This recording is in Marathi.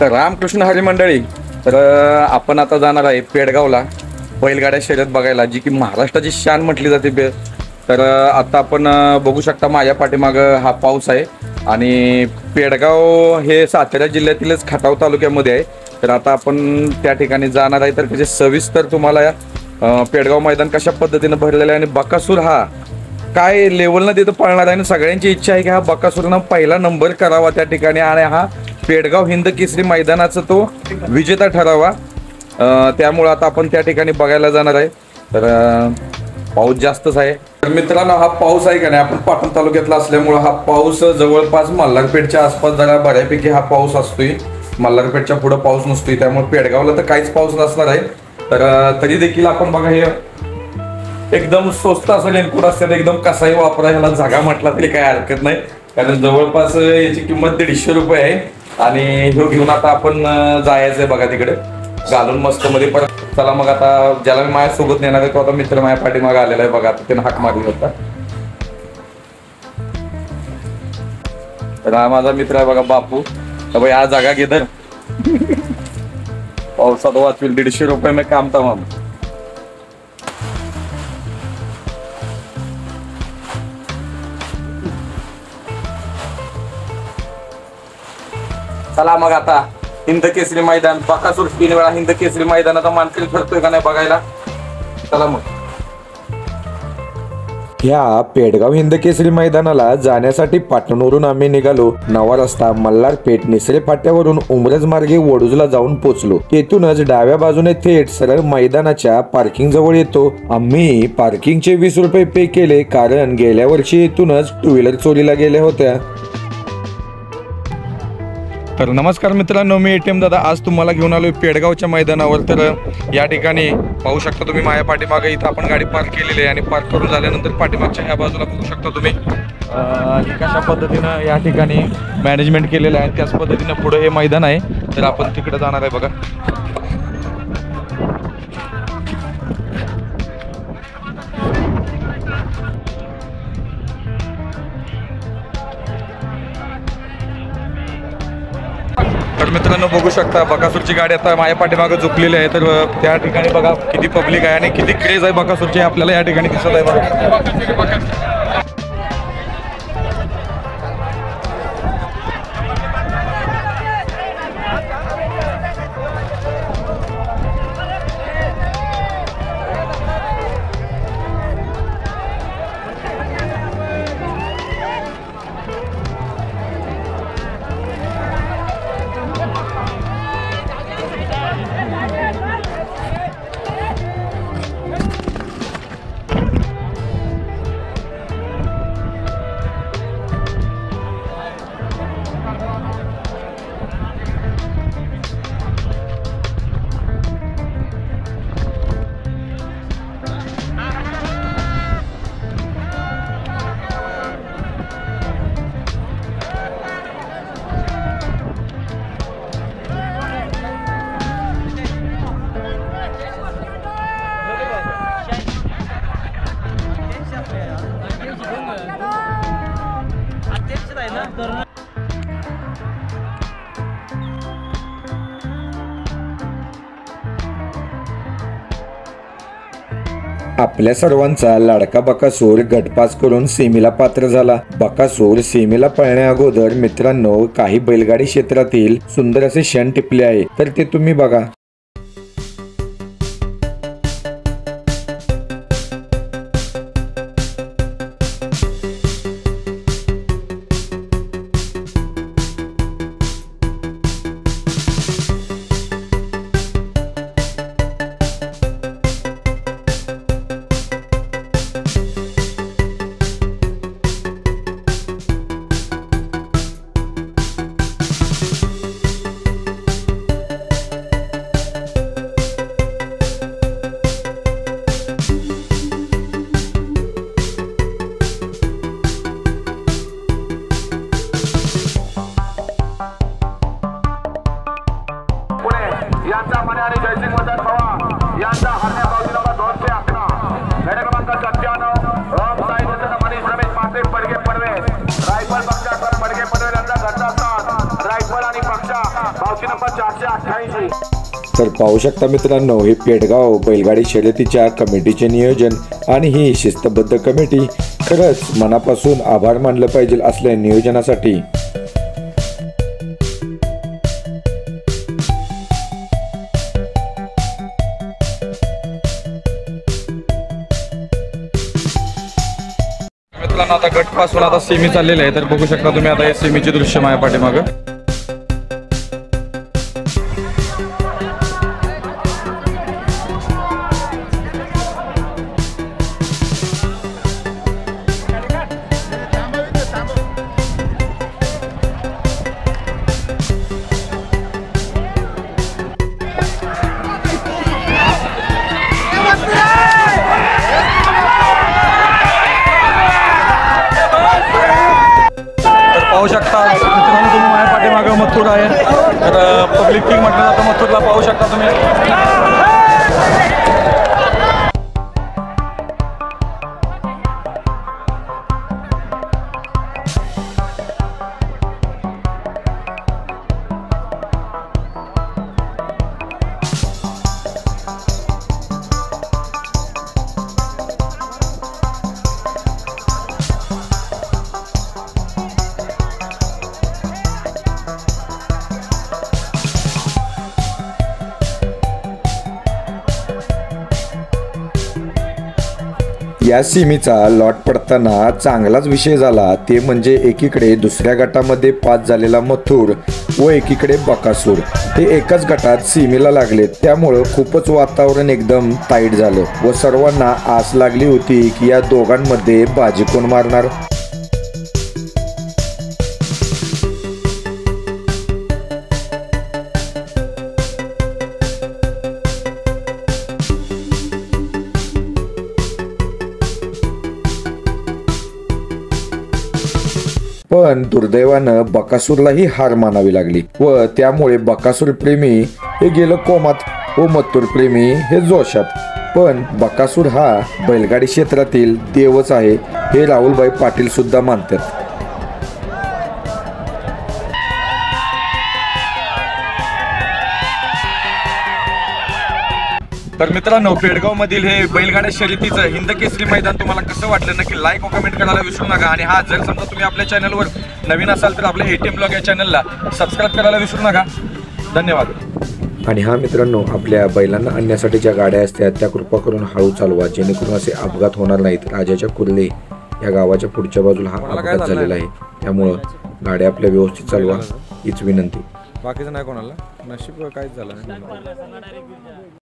तर रामकृष्ण हरी मंडळी, तर आपण आता जाणार आहे पेडगावला बैलगाड्या शर्यत बघायला, जी की महाराष्ट्राची शान म्हटली जाते. तर आता आपण बघू शकता माझ्या पाठीमागं हा पाऊस आहे आणि पेडगाव हे सातारा जिल्ह्यातीलच खटाव तालुक्यामध्ये आहे. तर आता आपण त्या ठिकाणी जाणार आहे. तर त्याचे सविस्तर तुम्हाला पेडगाव मैदान कशा पद्धतीने भरलेलं आहे आणि बकासूर हा काय लेवलनं तिथं पळणार आहे. आणि सगळ्यांची इच्छा आहे की हा बकासूरनं पहिला नंबर करावा त्या ठिकाणी आणि हा पेडगाव हिंद केसरी मैदानाचा तो विजेता ठरावा. त्यामुळं आता आपण त्या ठिकाणी बघायला जाणार आहे. तर पाऊस जास्तच आहे. तर मित्रांनो, हा पाऊस आहे का नाही, आपण पाटण तालुक्यातला असल्यामुळं हा पाऊस जवळपास मल्हारपेठच्या आसपास जरा बऱ्यापैकी हा पाऊस असतोय. मल्हारपेठच्या पुढं पाऊस नसतोय, त्यामुळे पेडगावला तर काहीच पाऊस नसणार आहे. तर तरी देखील आपण बघा, हे एकदम स्वस्त असं रेनकोट असतात, एकदम कसाही वापरा, ह्याला जागा म्हटला तरी काही हरकत नाही. कारण जवळपास याची किंमत 150 रुपये आहे. आणि हे घेऊन आता आपण जायचंय बघा तिकडे घालून मस्त मध्ये परत. चला मग आता ज्याला मी माझ्यासोबत नेणार आहे तो आता मित्र माझ्या पाठीमागे आलेला आहे बघा. आता त्यानं हाक मारली होता. तर हा माझा मित्र आहे बघा बापू. तर भाई हा जागा घे तर पावसात वाचवेल 150 रुपये में काम तमाम. चला मग आता हिंद केसरी मैदान, बकासूर 3 वेळा हिंद केसरी मैदानाचा मानकरी ठरतोय का नाही बघायला. चला मग. ह्या पेडगाव हिंद केसरी मैदानाला जाण्यासाठी पाटणवरून आम्ही निघालो. 9 रस्ता मल्हारपेठ निसरे फाट्यावरून उमरज मार्गे वडूजला जाऊन पोहोचलो. तेथूनच डाव्या बाजूने थेट सरळ मैदानाच्या पार्किंग जवळ येतो. आम्ही पार्किंगचे 20 रुपये पे केले, कारण गेल्या वर्षी इथूनच 2 व्हीलर चोरीला गेल्या होत्या. तर नमस्कार मित्रांनो, मी ATM दादा आज तुम्हाला घेऊन आलोय पेडगावच्या मैदानावर. तर या ठिकाणी पाहू शकता तुम्ही माझ्या पाठीमागे इथं आपण गाडी पार्क केलेली आहे आणि पार्क करून झाल्यानंतर पाठीमागच्या ह्या बाजूला बघू शकता तुम्ही कशा पद्धतीनं या ठिकाणी मॅनेजमेंट केलेलं आहे. त्याच पद्धतीनं पुढे हे मैदान आहे. तर आपण तिकडे जाणार आहे बघा. तर मित्रांनो बघू शकता बकासूरची गाडी आता माझ्या पाठीमागे झुकलेली आहे. तर त्या ठिकाणी बघा किती पब्लिक आहे आणि किती क्रेज आहे बकासूरची आपल्याला या ठिकाणी दिसत आहे बघा. आपल्या सर्वांचा लाडका बकासूर गटपास करून सेमीला पात्र झाला. बकासूर सेमीला पळण्या अगोदर मित्रांनो काही बैलगाडी क्षेत्रातील सुंदर असे क्षण टिपले आहे, तर ते तुम्ही बघा. यांचा मने आणि जयसिंग मदन पवार यांचा हरण्या पावती नंबर 211 गाडी क्रमांक 97 रॉंग साइड मध्ये मनीष रमेश पाटे पडगे पडवे रायफल पक्षा बडगे पडवे यांचा घरचा साथ रायफल आणि पक्षा मार्गी नंबर 488. तर पाहू शकता मित्रांनो, हे पेडगाव बैलगाडी शर्यतीच्या कमिटीचे नियोजन आणि ही शिस्तबद्ध कमिटी खरंच मनापासून आभार मानलं पाहिजे असल्या नियोजनासाठी. मित्रांनो आता गट पासून आता सेमी चाललेले आहे, तर बघू शकता तुम्ही आता हे सेमीचे दृश्य माझ्या पाठीमागं. पाहू शकता मित्रांनो तुम्ही माझ्या पाठीमागं मथुर आहे, तर पब्लिक किंग म्हटलं जातं मथुरला. पाहू शकता तुम्ही. या सीमीचा लॉट पडताना चांगलाच विषय झाला, ते म्हणजे एकीकडे दुसऱ्या गटामध्ये पास झालेला मथुर व एकीकडे बकासूर हे एकाच गटात सीमेला लागले. त्यामुळं खूपच वातावरण एकदम टाईट झालं व सर्वांना आस लागली होती की या दोघांमध्ये बाजी कोण मारणार. पण दुर्दैवानं बकासूरलाही हार मानावी लागली व त्यामुळे बकासूर प्रेमी हे गेलं कोमात व मथुर प्रेमी हे जोशात. पण बकासूर हा बैलगाडी क्षेत्रातील देवच आहे हे राहुलभाई पाटील सुद्धा मानतात. तर मित्रांनो, पेडगाव मधील हे बैलगाड्या शर्यतीचं हिंद केसरी मैदान तुम्हाला कसं वाटलं नक्की लाईक व कमेंट करायला विसरू नका. आणि हा जर समजा तुम्ही आपल्या चॅनलवर नवीन असाल तर आपल्या ATM ब्लॉग या चॅनलला सबस्क्राईब करायला विसरू नका. धन्यवाद. आणि हा मित्रांनो, आपल्या बैलांना आणण्यासाठी ज्या गाड्या असतात त्या कृपा करून हळू चालवा, जेणेकरून असे अपघात होणार नाहीत. राजाच्या कुर्ले या गावाच्या पुढच्या बाजूला हा अपघात झालेला आहे, त्यामुळं गाड्या आपल्या व्यवस्थित चालवा हीच विनंती. बाकीचं नाही कोणाला, नशीब काहीच झालं नाही.